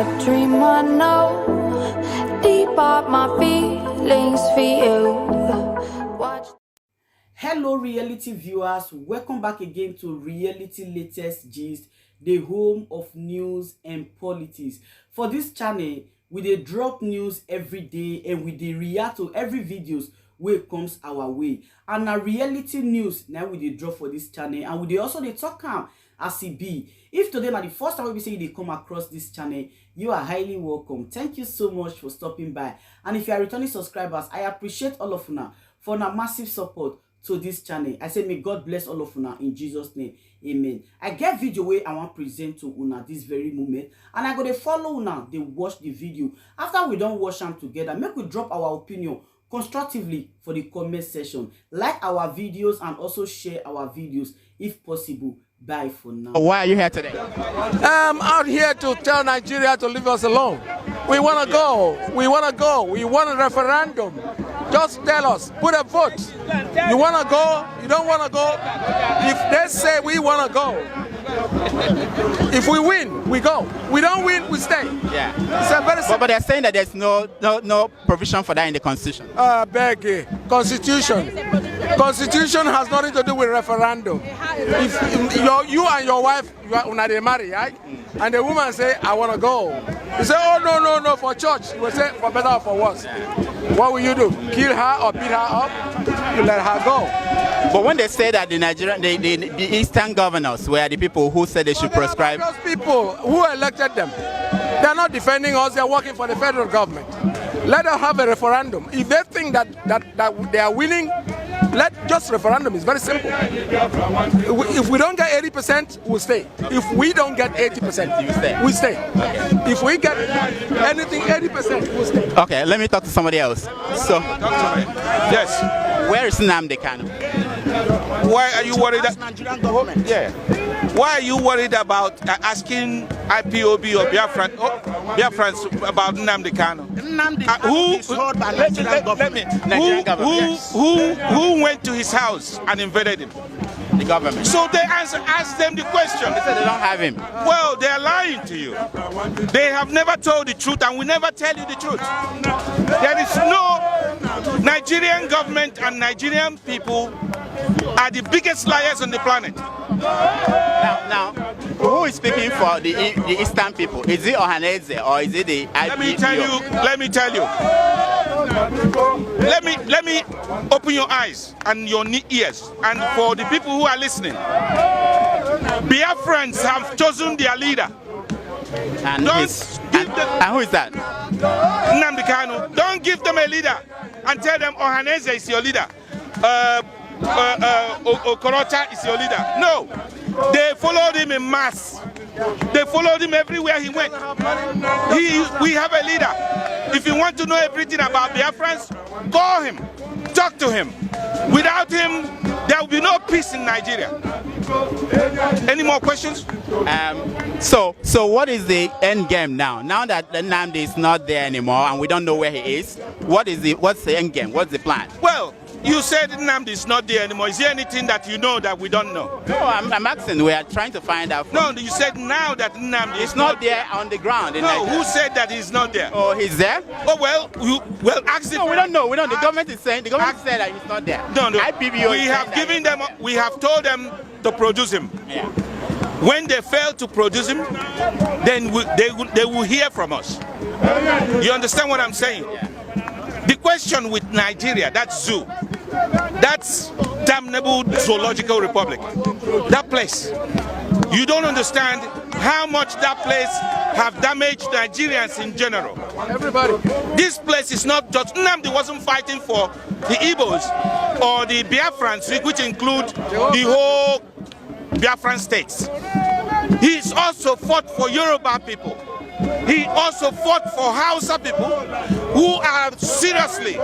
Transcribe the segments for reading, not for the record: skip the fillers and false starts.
a dream I know. Deep up my feelings for you. Watch. Hello reality viewers, welcome back again to Reality Latest Gist, the home of news and politics. For this channel, we dey drop news every day and we dey react to every videos wey comes our way. And na reality news now we dey drop for this channel, and we dey also dey talk am as e be. If today na the first time we say you dey come across this channel, you are highly welcome. Thank you so much for stopping by. And if you are returning subscribers, I appreciate all of una for una massive support to this channel. I say may God bless all of una in Jesus name. Amen. I get video where I want present to una this very moment, and I go to follow una, they watch the video. After we don't watch them together, make we drop our opinion constructively for the comment section. Like our videos and also share our videos if possible. Bye for now. Why are you here today? I'm out here to tell Nigeria to leave us alone. We want to go. We want to go. We want a referendum. Just tell us. Put a vote. You want to go? You don't want to go? If they say we want to go, if we win, we go. We don't win, we stay. Yeah. It's a very simple. But they're saying that there's no provision for that in the Constitution. Beg you. Constitution has nothing to do with referendum. If you and your wife, when they marry, right? And the woman say, I want to go. You say, oh, no, for church. You will say, for better or for worse. What will you do? Kill her or beat her up? You let her go. But when they say that the Nigerian, the Eastern governors were the people who said they should prescribe. Those people who elected them, they're not defending us, they're working for the federal government. Let them have a referendum. If they think that they are winning, just referendum. It's very simple. If we don't get 80%, we'll stay. If we don't get 80%, you stay. We stay. Okay. If we get anything 80%, we'll stay. Okay, let me talk to somebody else. So, yes. Where is Nnamdi Kanu? Why are you worried? Nigerian government. Yeah. Why are you worried about asking IPOB or Biafrans about Nnamdi Kanu? Nnamdi Kanu is held by Nigerian government. Who went to his house and invaded him? The government. So they asked them the question. They said they don't have him. Well, they are lying to you. They have never told the truth, and we never tell you the truth. There is no Nigerian government, and Nigerian people are the biggest liars on the planet. Now, who is speaking for the Eastern people? Is it Ohaneze or is it the IPOB? Let me tell you. Let me open your eyes and your ears, and for the people who are listening, Biafrans have chosen their leader. And who is that? Nnamdi Kanu. Don't give them a leader and tell them Ohaneze is your leader. Okorota is your leader. No, they followed him in mass. They followed him everywhere he went. We have a leader. If you want to know everything about Biafrans, call him, talk to him. Without him, there will be no peace in Nigeria. Any more questions? So what is the end game now? Now that Nnamdi is not there anymore and we don't know where he is, what's the end game? What's the plan? Well, you said Nnamdi is not there anymore. Is there anything that you know that we don't know? No, I'm asking. We are trying to find out. No, you said now that Nnamdi is not there on the ground. No, who said that he's not there? Oh, he's there? Oh, well, ask him. No, we don't know. The government is saying, said that he's not there. No. IPBO we have told them to produce him. Yeah. When they fail to produce him, then they will hear from us. You understand what I'm saying? Yeah. The question with Nigeria, that's zoo. That's damnable zoological republic. That place. You don't understand how much that place have damaged Nigerians in general. Everybody. This place is not just Nnamdi wasn't fighting for the Igbos or the Biafrans, which include the whole Biafran states. He's also fought for Yoruba people. He also fought for Hausa people who are seriously,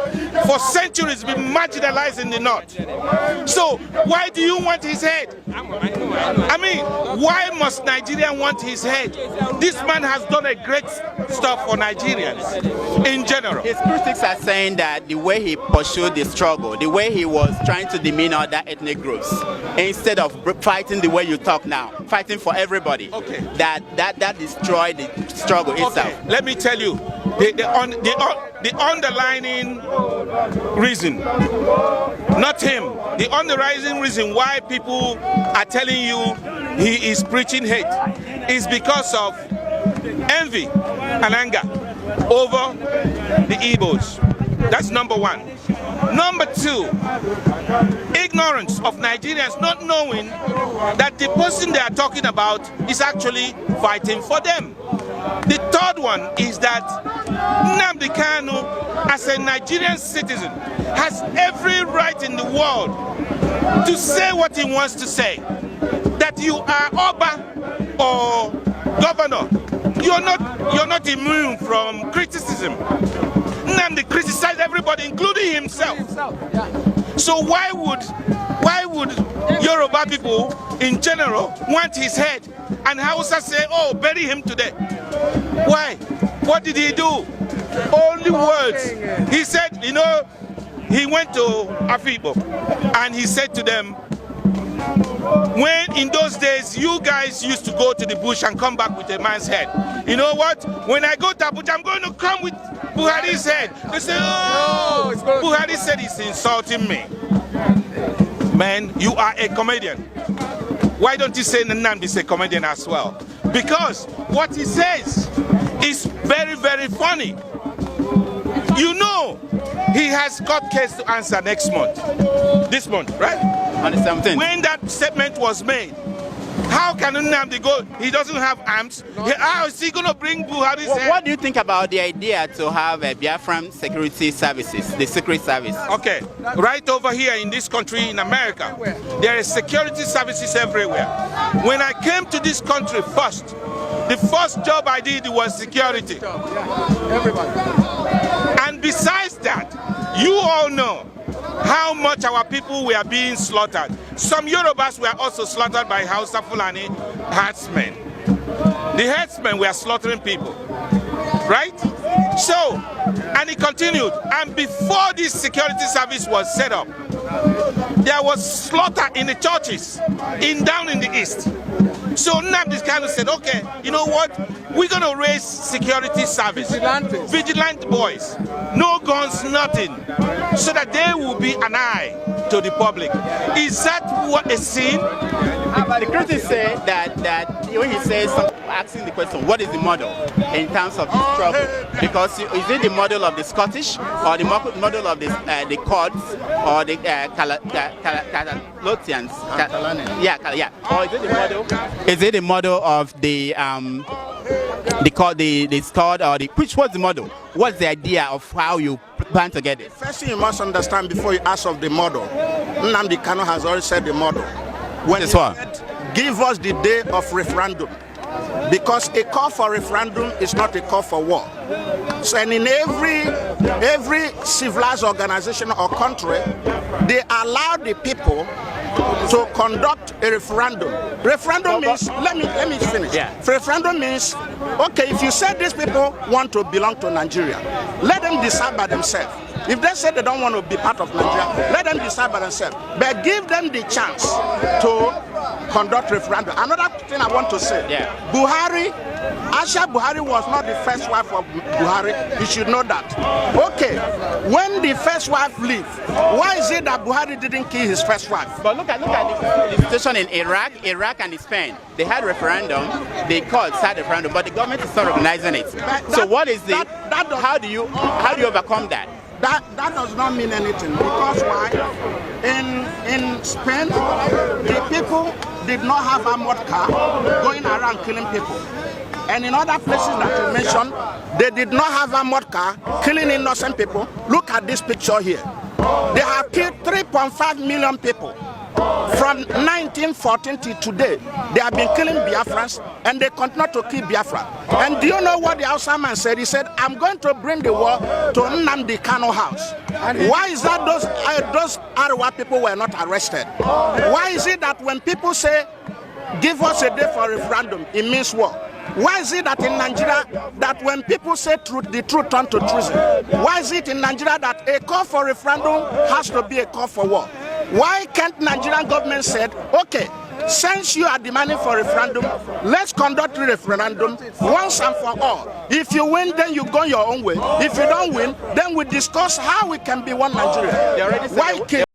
for centuries, been marginalized in the north. So why do you want his head? I mean, why must Nigeria want his head? This man has done a great stuff for Nigerians in general. His critics are saying that the way he pursued the struggle, the way he was trying to demean other ethnic groups, instead of fighting the way you talk now, fighting for everybody, okay, that destroyed the struggle itself? Let me tell you, the underlying reason, not him, the underlying reason why people are telling you he is preaching hate is because of envy and anger over the Igbos. That's number one. Number two, ignorance of Nigerians not knowing that the person they are talking about is actually fighting for them. The third one is that Nnamdi Kanu, as a Nigerian citizen, has every right in the world to say what he wants to say. That you are Oba or governor, you're not immune from criticism. Nnamdi criticized everybody, including himself. So why would Yoruba people in general want his head, and Hausa say, "Oh, bury him today"? Why? What did he do? Only words. He said, you know, he went to Afibo and he said to them, when in those days you guys used to go to the bush and come back with a man's head. You know what? When I go to Abuja, I'm going to come with Buhari's head. They say, oh, Buhari said he's insulting me. Man, you are a comedian. Why don't you say Nnamdi is a comedian as well? Because what he says is very, very funny. You know, he has court case to answer next month. This month, right? On the 17th. When that statement was made, how can Nnamdi go? He doesn't have arms. How is he going to bring Buhari's head? What do you think about the idea to have a Biafran security services, the secret service? Okay, right over here in this country, in America, there is security services everywhere. When I came to this country first, the first job I did was security. Everybody. And besides that, you all know how much our people were being slaughtered. Some Yorubas were also slaughtered by Hausa Fulani herdsmen. The herdsmen were slaughtering people, right? So, and it continued. And before this security service was set up, there was slaughter in the churches down in the east. So Nnamdi Kanu said, okay, you know what? We're going to raise security service. Vigilant boys. No guns, nothing. So that they will be an eye to the public. Is that what is seen? The critics say that when he says, asking the question, what is the model in terms of the struggle? Because is it the model of the Scottish, or the model of the Kurds, or the Catalonians? Yeah. Or is it the model? Is it the model of the Scot, or which was the model? What's the idea of how you plan to get it? First thing you must understand before you ask of the model, Nnamdi Kanu has already said the model. When he said, give us the day of referendum, because a call for referendum is not a call for war. So, and in every civilized organization or country, they allow the people to conduct a referendum. Referendum means, let me finish. Yeah. Referendum means, okay, if you say these people want to belong to Nigeria, let them decide by themselves. If they say they don't want to be part of Nigeria, let them decide by themselves. But give them the chance to conduct referendum. Another thing I want to say, Buhari, Asha Buhari was not the first wife of Buhari. You should know that. Okay, when the first wife leave, why is it that Buhari didn't kill his first wife? But look at the situation in Iraq and Spain. They had referendum, they called sad referendum, but the government is not recognizing it. So what is the, how do you overcome that? That does not mean anything, because why? In Spain, the people did not have armored car going around killing people. And in other places that you mentioned, they did not have armored car killing innocent people. Look at this picture here. They have killed 3.5 million people. From 1914 to today, they have been killing Biafrans, and they continue to kill Biafra. And do you know what the Hausa man said? He said, I'm going to bring the war to Nnamdi Kanu house. Why is that those Arewa people were not arrested? Why is it that when people say, give us a day for referendum, it means war? Why is it that in Nigeria, that when people say truth, the truth turns to treason? Why is it in Nigeria that a call for referendum has to be a call for war? Why can't Nigerian government said, okay, since you are demanding for a referendum, let's conduct a referendum once and for all. If you win, then you go your own way. If you don't win, then we discuss how we can be one Nigeria. They already said